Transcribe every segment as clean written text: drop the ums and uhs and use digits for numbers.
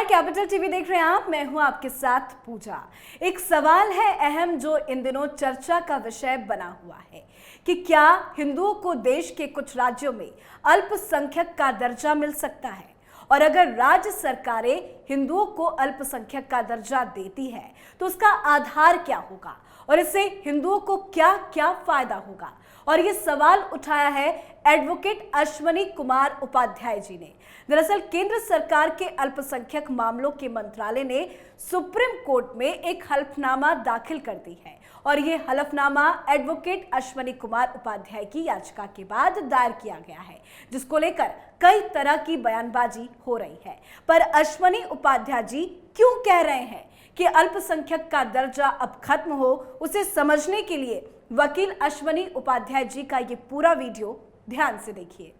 Capital TV देख रहे हैं आप, मैं हूं आपके साथ पूजा। एक सवाल है अहम जो इन दिनों चर्चा का विषय बना हुआ है कि क्या हिंदुओं को देश के कुछ राज्यों में अल्पसंख्यक का दर्जा मिल सकता है, और अगर राज्य सरकारें हिंदुओं को अल्पसंख्यक का दर्जा देती है तो उसका आधार क्या होगा और इससे हिंदुओं को क्या क्या फायदा होगा। और ये सवाल उठाया है एडवोकेट अश्वनी कुमार उपाध्याय जी ने। दरअसल केंद्र सरकार के अल्पसंख्यक मामलों के मंत्रालय ने सुप्रीम कोर्ट में एक हलफनामा दाखिल कर दी है, और ये हलफनामा एडवोकेट अश्वनी कुमार उपाध्याय की याचिका के बाद दायर किया गया है, जिसको लेकर कई तरह की बयानबाजी हो रही है। पर अश्वनी उपाध्याय जी क्यों कह रहे हैं कि अल्पसंख्यक का दर्जा अब खत्म हो, उसे समझने के लिए वकील अश्वनी उपाध्याय जी का ये पूरा वीडियो ध्यान से देखिए।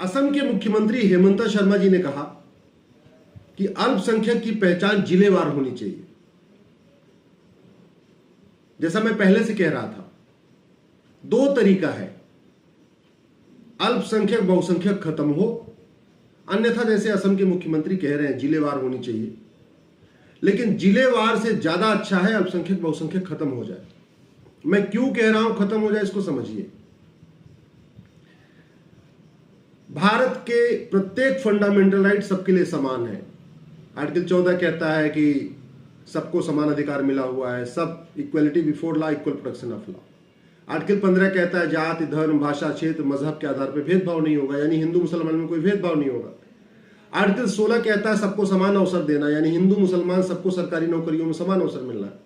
असम के मुख्यमंत्री हेमंत शर्मा जी ने कहा कि अल्पसंख्यक की पहचान जिलेवार होनी चाहिए। जैसा मैं पहले से कह रहा था, दो तरीका है, अल्पसंख्यक बहुसंख्यक खत्म हो, अन्यथा जैसे असम के मुख्यमंत्री कह रहे हैं जिलेवार होनी चाहिए, लेकिन जिलेवार से ज्यादा अच्छा है अल्पसंख्यक बहुसंख्यक खत्म हो जाए। मैं क्यों कह रहा हूं खत्म हो जाए, इसको समझिए। भारत के प्रत्येक फंडामेंटल राइट सबके लिए समान है। आर्टिकल 14 कहता है कि सबको समान अधिकार मिला हुआ है, सब equality before law, equal protection of law. Article 15 कहता है जाति, धर्म, भाषा, क्षेत्र, मजहब के आधार पर भेदभाव नहीं होगा, यानी हिंदू मुसलमान में कोई भेदभाव नहीं होगा। आर्टिकल 16 कहता है सबको समान अवसर देना, यानी हिंदू मुसलमान सबको सरकारी नौकरियों में समान अवसर मिलना है।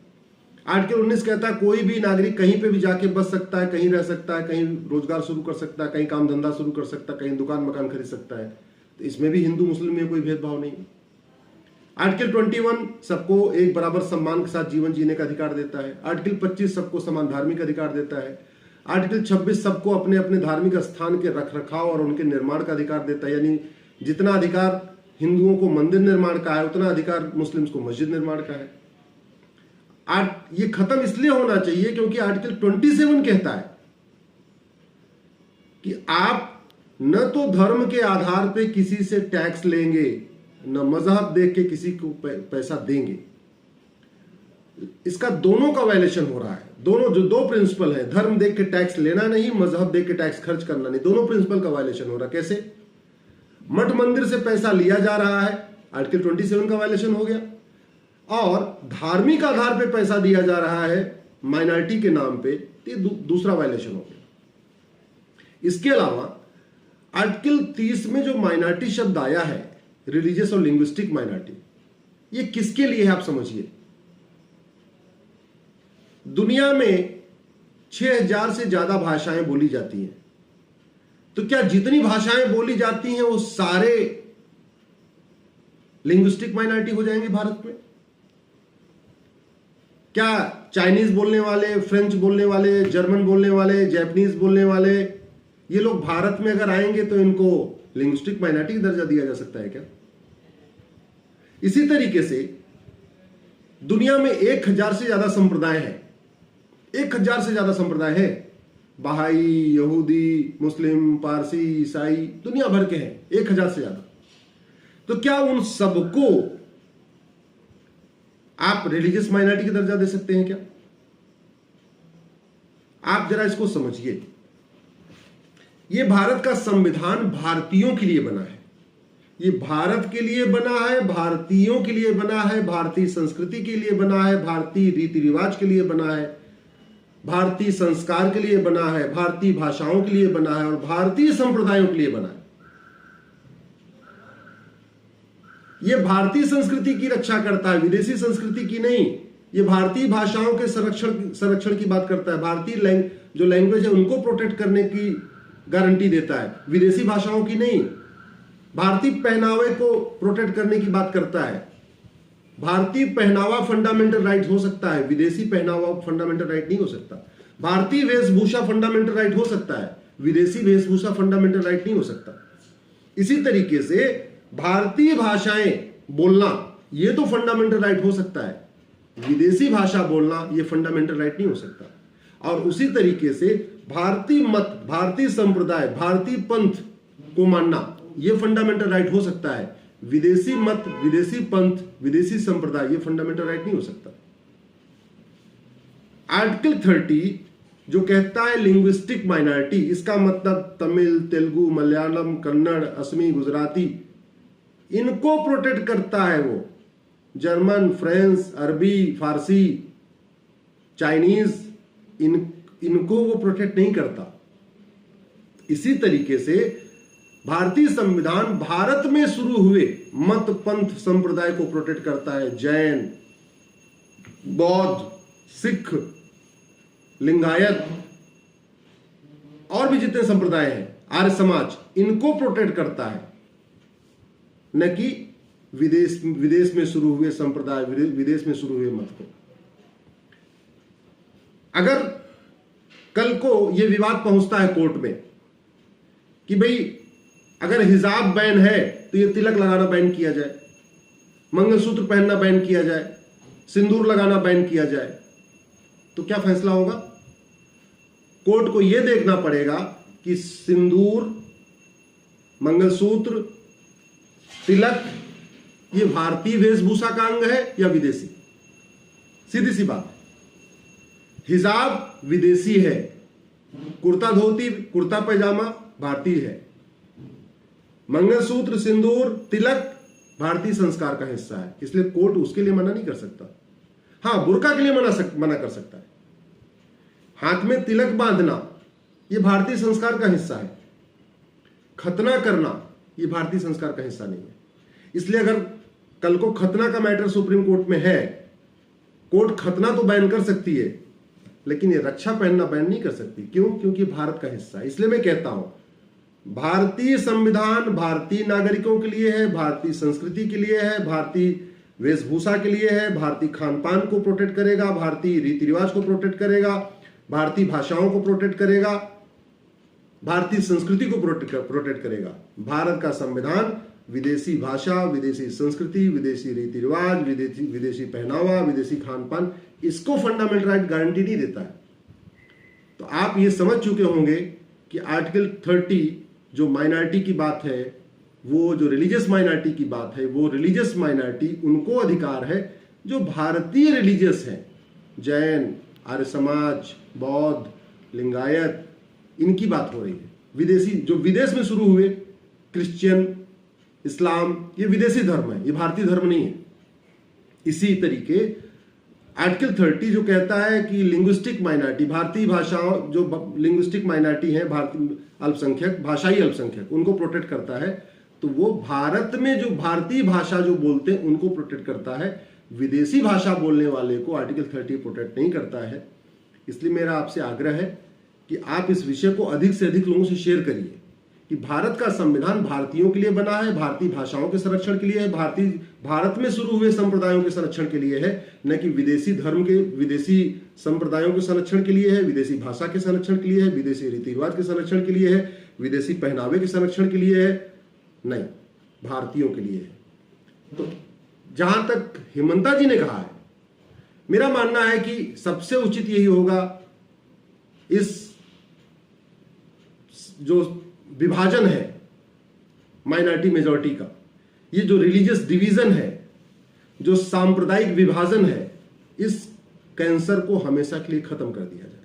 आर्टिकल 19 कहता है कोई भी नागरिक कहीं पे भी जाके बस सकता है, कहीं रह सकता है, कहीं रोजगार शुरू कर सकता है, कहीं काम धंधा शुरू कर सकता है, कहीं दुकान मकान खरीद सकता है। तो इसमें भी हिंदू मुस्लिम में कोई भेदभाव नहीं है। आर्टिकल 21 सबको एक बराबर सम्मान के साथ जीवन जीने का अधिकार देता है। आर्टिकल 25 सबको समान धार्मिक अधिकार देता है। आर्टिकल 26 सबको अपने अपने धार्मिक स्थान के रखरखाव और उनके निर्माण का अधिकार देता है, यानी जितना अधिकार हिंदुओं को मंदिर निर्माण का है उतना अधिकार मुस्लिम्स को मस्जिद निर्माण का है। ये खत्म इसलिए होना चाहिए क्योंकि आर्टिकल 27 कहता है कि आप न तो धर्म के आधार पे किसी से टैक्स लेंगे, न मजहब देख के किसी को पैसा देंगे। इसका दोनों का वायलेशन हो रहा है। दोनों जो दो प्रिंसिपल है, धर्म देख के टैक्स लेना नहीं, मजहब देख के टैक्स खर्च करना नहीं, दोनों प्रिंसिपल का वायलेशन हो रहा है। कैसे? मठ मंदिर से पैसा लिया जा रहा है, आर्टिकल 27 का वायलेशन हो गया, और धार्मिक आधार पे पैसा दिया जा रहा है माइनॉरिटी के नाम पे, ये दूसरा वायलेशन हो गया। इसके अलावा आर्टिकल 30 में जो माइनॉरिटी शब्द आया है, रिलीजियस और लिंग्विस्टिक माइनॉरिटी, ये किसके लिए है आप समझिए। दुनिया में 6000 से ज्यादा भाषाएं बोली जाती हैं, तो क्या जितनी भाषाएं बोली जाती हैं वो सारे लिंग्विस्टिक माइनॉरिटी हो जाएंगे भारत में? क्या चाइनीज बोलने वाले, फ्रेंच बोलने वाले, जर्मन बोलने वाले, जापानीज बोलने वाले, ये लोग भारत में अगर आएंगे तो इनको लिंग्विस्टिक माइनॉरिटी का दर्जा दिया जा सकता है क्या? इसी तरीके से दुनिया में 1000 से ज्यादा संप्रदाय हैं, 1000 से ज्यादा संप्रदाय है। बहाई, यहूदी, मुस्लिम, पारसी, ईसाई, दुनिया भर के हैं 1000 से ज्यादा। तो क्या उन सबको आप रिलीजियस माइनॉरिटी का दर्जा दे सकते हैं क्या? आप जरा इसको समझिए। यह भारत का संविधान भारतीयों के लिए बना है, ये भारत के लिए बना है, भारतीयों के लिए बना है, भारतीय संस्कृति के लिए बना है, भारतीय रीति रिवाज के लिए बना है, भारतीय संस्कार के लिए बना है, भारतीय भाषाओं के लिए बना है, और भारतीय संप्रदायों के लिए बना है। यह भारतीय संस्कृति की रक्षा करता है, विदेशी संस्कृति की नहीं। यह भारतीय भाषाओं के संरक्षण की बात करता है, भारतीय जो लैंग्वेज है उनको प्रोटेक्ट करने की गारंटी देता है, विदेशी भाषाओं की नहीं। भारतीय पहनावे को प्रोटेक्ट करने की बात करता है। भारतीय पहनावा फंडामेंटल राइट हो सकता है, विदेशी पहनावा फंडामेंटल राइट नहीं हो सकता। भारतीय वेशभूषा फंडामेंटल राइट हो सकता है, विदेशी वेशभूषा फंडामेंटल राइट नहीं हो सकता। इसी तरीके से भारतीय भाषाएं बोलना यह तो फंडामेंटल राइट हो सकता है, विदेशी भाषा बोलना यह फंडामेंटल राइट नहीं हो सकता। और उसी तरीके से भारतीय मत, भारतीय संप्रदाय, भारतीय पंथ को मानना यह फंडामेंटल राइट हो सकता है, विदेशी मत, विदेशी पंथ, विदेशी संप्रदाय, ये फंडामेंटल राइट नहीं हो सकता। आर्टिकल 30 जो कहता है लिंग्विस्टिक माइनॉरिटी, इसका मतलब तमिल, तेलुगु, मलयालम, कन्नड़, असमी, गुजराती, इनको प्रोटेक्ट करता है। वो जर्मन, फ्रेंच, अरबी, फारसी, चाइनीज, इनको वो प्रोटेक्ट नहीं करता। इसी तरीके से भारतीय संविधान भारत में शुरू हुए मत, पंथ, संप्रदाय को प्रोटेक्ट करता है। जैन, बौद्ध, सिख, लिंगायत और भी जितने संप्रदाय हैं, आर्य समाज, इनको प्रोटेक्ट करता है, न कि विदेश में शुरू हुए संप्रदाय, विदेश में शुरू हुए मत को। अगर कल को यह विवाद पहुंचता है कोर्ट में कि भाई अगर हिजाब बैन है तो ये तिलक लगाना बैन किया जाए, मंगलसूत्र पहनना बैन किया जाए, सिंदूर लगाना बैन किया जाए, तो क्या फैसला होगा? कोर्ट को यह देखना पड़ेगा कि सिंदूर, मंगलसूत्र, तिलक ये भारतीय वेशभूषा का अंग है या विदेशी? सीधी सी बात है। हिजाब विदेशी है, कुर्ता धोती, कुर्ता पैजामा भारतीय है, मंगलसूत्र, सिंदूर, तिलक भारतीय संस्कार का हिस्सा है, इसलिए कोर्ट उसके लिए मना नहीं कर सकता। हां, बुर्का के लिए मना कर सकता है। हाथ में तिलक बांधना यह भारतीय संस्कार का हिस्सा है, खतना करना यह भारतीय संस्कार का हिस्सा नहीं है। इसलिए अगर कल को खतना का मैटर सुप्रीम कोर्ट में है, कोर्ट खतना तो बैन कर सकती है, लेकिन ये रक्षा पहनना बैन नहीं कर सकती। क्यों? क्योंकि भारत का हिस्सा है। इसलिए मैं कहता हूं भारतीय संविधान भारतीय नागरिकों के लिए है, भारतीय संस्कृति के लिए है, भारतीय वेशभूषा के लिए है, भारतीय खान पान को प्रोटेक्ट करेगा, भारतीय रीति रिवाज को प्रोटेक्ट करेगा, भारतीय भाषाओं को प्रोटेक्ट करेगा, भारतीय संस्कृति को प्रोटेक्ट करेगा। भारत का संविधान विदेशी भाषा, विदेशी संस्कृति, विदेशी रीति रिवाज, विदेशी पहनावा, विदेशी खान पान, इसको फंडामेंटल राइट गारंटी नहीं देता है। तो आप ये समझ चुके होंगे कि आर्टिकल 30 जो माइनॉरिटी की बात है, वो जो रिलीजियस माइनॉरिटी की बात है, वो रिलीजियस माइनॉरिटी उनको अधिकार है जो भारतीय रिलीजियस है। जैन, आर्य समाज, बौद्ध, लिंगायत, इनकी बात हो रही है। विदेशी जो विदेश में शुरू हुए, क्रिश्चियन, इस्लाम, ये विदेशी धर्म है, ये भारतीय धर्म नहीं है। इसी तरीके आर्टिकल 30 जो कहता है कि लिंग्विस्टिक माइनॉरिटी, भारतीय भाषाओं जो लिंग्विस्टिक माइनॉरिटी है, भारतीय अल्पसंख्यक, भाषाई अल्पसंख्यक, उनको प्रोटेक्ट करता है। तो वो भारत में जो भारतीय भाषा जो बोलते हैं उनको प्रोटेक्ट करता है, विदेशी भाषा बोलने वाले को आर्टिकल 30 प्रोटेक्ट नहीं करता है। इसलिए मेरा आपसे आग्रह है कि आप इस विषय को अधिक से अधिक लोगों से शेयर करिए कि भारत का संविधान भारतीयों के लिए बना है, भारतीय भाषाओं के संरक्षण के लिए है, भारत में शुरू हुए संप्रदायों के संरक्षण के लिए है, न कि विदेशी धर्म के, विदेशी संप्रदायों के संरक्षण के लिए है, विदेशी भाषा के संरक्षण के लिए है, विदेशी रीति रिवाज के संरक्षण के लिए है, विदेशी पहनावे के संरक्षण के लिए है, नहीं, भारतीयों के लिए है। तो जहां तक हिमंता जी ने कहा है, मेरा मानना है कि सबसे उचित यही होगा, इस जो विभाजन है माइनॉरिटी मेजॉरिटी का, ये जो रिलीजियस डिवीजन है, जो सांप्रदायिक विभाजन है, इस कैंसर को हमेशा के लिए खत्म कर दिया जाए।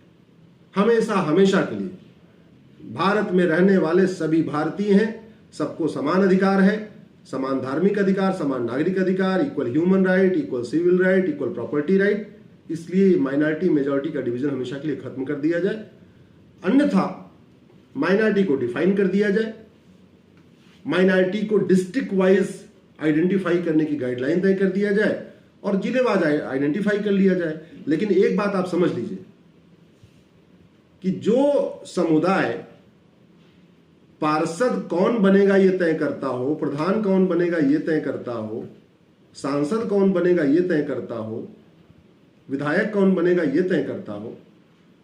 हमेशा हमेशा के लिए भारत में रहने वाले सभी भारतीय हैं, सबको समान अधिकार है, समान धार्मिक अधिकार, समान नागरिक अधिकार, equal human right, equal civil right, equal property right. इसलिए माइनॉरिटी मेजॉरिटी का डिवीजन हमेशा के लिए खत्म कर दिया जाए। अन्यथा माइनॉरिटी को डिफाइन कर दिया जाए, माइनॉरिटी को डिस्ट्रिक्ट वाइज आइडेंटिफाई करने की गाइडलाइन तय कर दिया जाए और जिलेवाज आइडेंटिफाई कर लिया जाए। लेकिन एक बात आप समझ लीजिए कि जो समुदाय पार्षद कौन बनेगा ये तय करता हो, प्रधान कौन बनेगा ये तय करता हो, सांसद कौन बनेगा ये तय करता हो, विधायक कौन बनेगा ये तय करता हो,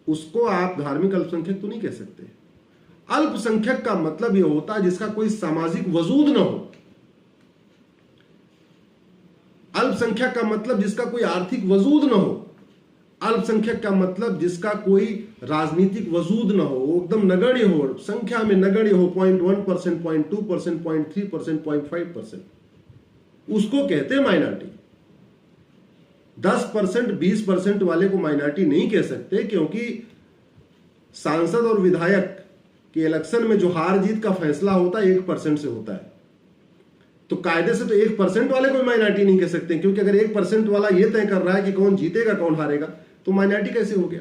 उसको आप धार्मिक अल्पसंख्यक तो नहीं कह सकते। अल्पसंख्यक का मतलब यह होता है जिसका कोई सामाजिक वजूद ना हो। अल्पसंख्यक का मतलब जिसका कोई आर्थिक वजूद ना हो। अल्पसंख्यक का मतलब जिसका कोई राजनीतिक वजूद ना हो, एकदम नगण्य हो, संख्या में नगण्य हो, 0.1%, 0.2%, 0.3%, 0.5%। उसको कहते हैं माइनॉरिटी। 10%, 20% वाले को माइनॉरिटी नहीं कह सकते, क्योंकि सांसद और विधायक के इलेक्शन में जो हार जीत का फैसला होता है 1% से होता है। तो कायदे से तो 1% वाले को माइनॉरिटी नहीं कह सकते, क्योंकि अगर 1% वाला ये तय कर रहा है कि कौन जीतेगा कौन हारेगा, तो माइनॉरिटी कैसे हो गया।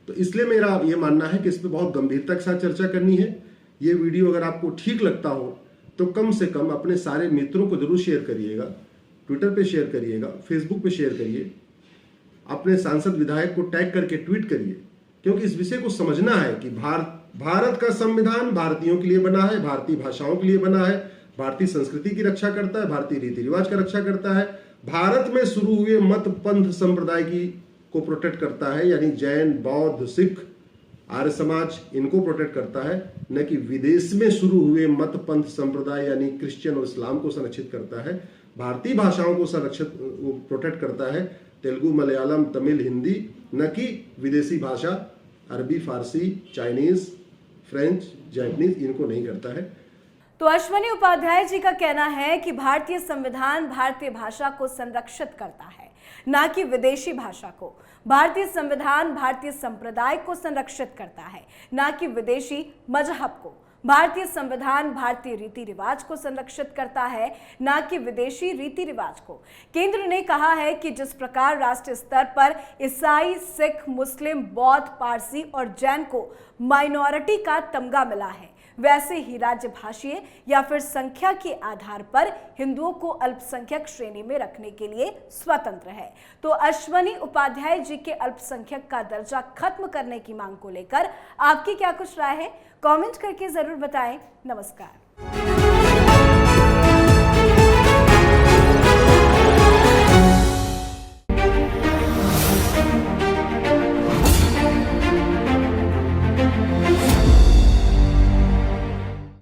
तो इसलिए मेरा ये मानना है कि इस पर बहुत गंभीरता के साथ चर्चा करनी है। ये वीडियो अगर आपको ठीक लगता हो तो कम से कम अपने सारे मित्रों को जरूर शेयर करिएगा, ट्विटर पे शेयर करिएगा, फेसबुक पे शेयर करिए, अपने सांसद विधायक को टैग करके ट्वीट करिए, क्योंकि इस विषय को समझना है कि भारत का संविधान भारतीयों के लिए बना है, भारतीय भाषाओं के लिए बना है, भारतीय संस्कृति की रक्षा करता है, भारतीय रीति रिवाज का रक्षा करता है, भारत में शुरू हुए मत पंथ संप्रदाय की को प्रोटेक्ट करता है, यानी जैन, बौद्ध, सिख, आर्य समाज, इनको प्रोटेक्ट करता है, न कि विदेश में शुरू हुए मत पंथ संप्रदाय यानी क्रिश्चियन और इस्लाम को संरक्षित करता है। भारतीय भाषाओं को प्रोटेक्ट करता है, तेलुगु, मलयालम, तमिल, हिंदी, न कि विदेशी भाषा अरबी, फारसी, चाइनीज, फ्रेंच, जापानीज, इनको नहीं करता है। तो अश्वनी उपाध्याय जी का कहना है कि भारतीय संविधान भारतीय भाषा को संरक्षित करता है, ना कि विदेशी भाषा को। भारतीय संविधान भारतीय संप्रदाय को संरक्षित करता है, ना कि विदेशी मजहब को। भारतीय संविधान भारतीय रीति रिवाज को संरक्षित करता है, ना कि विदेशी रीति रिवाज को। केंद्र ने कहा है कि जिस प्रकार राष्ट्रीय स्तर पर ईसाई, सिख, मुस्लिम, बौद्ध, पारसी और जैन को माइनॉरिटी का तमगा मिला है, वैसे ही राज्य भाषीय या फिर संख्या के आधार पर हिंदुओं को अल्पसंख्यक श्रेणी में रखने के लिए स्वतंत्र है। तो अश्वनी उपाध्याय जी के अल्पसंख्यक का दर्जा खत्म करने की मांग को लेकर आपकी क्या कुछ राय है, कमेंट करके जरूर बताएं। नमस्कार।